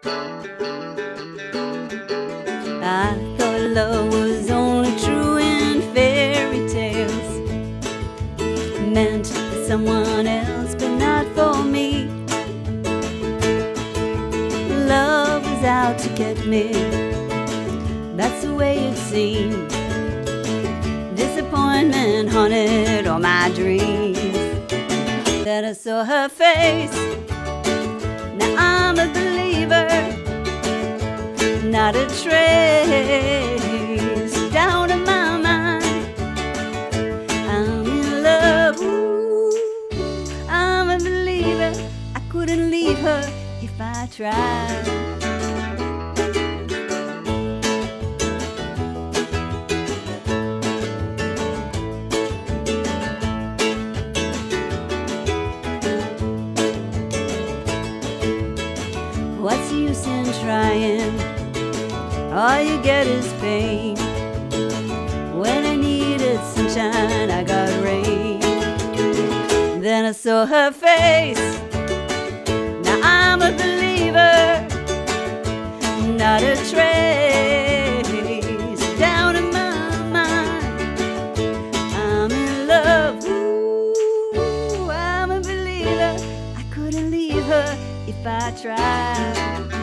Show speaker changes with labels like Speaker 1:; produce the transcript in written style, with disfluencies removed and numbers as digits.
Speaker 1: I thought love was only true in fairy tales, meant for someone else but not for me. Love was out to get me, that's the way it seemed. Disappointment haunted all my dreams. Then I saw her face, now I'm a believer. Not a trace down in my mind. I'm in love, ooh, I'm a believer. I couldn't leave her if I tried. What's the use in trying? All you get is pain. When I needed sunshine, I got rain. Then I saw her face, now I'm a believer. Not a trace down in my mind. I'm in love, ooh, I'm a believer. I couldn't leave her if I tried.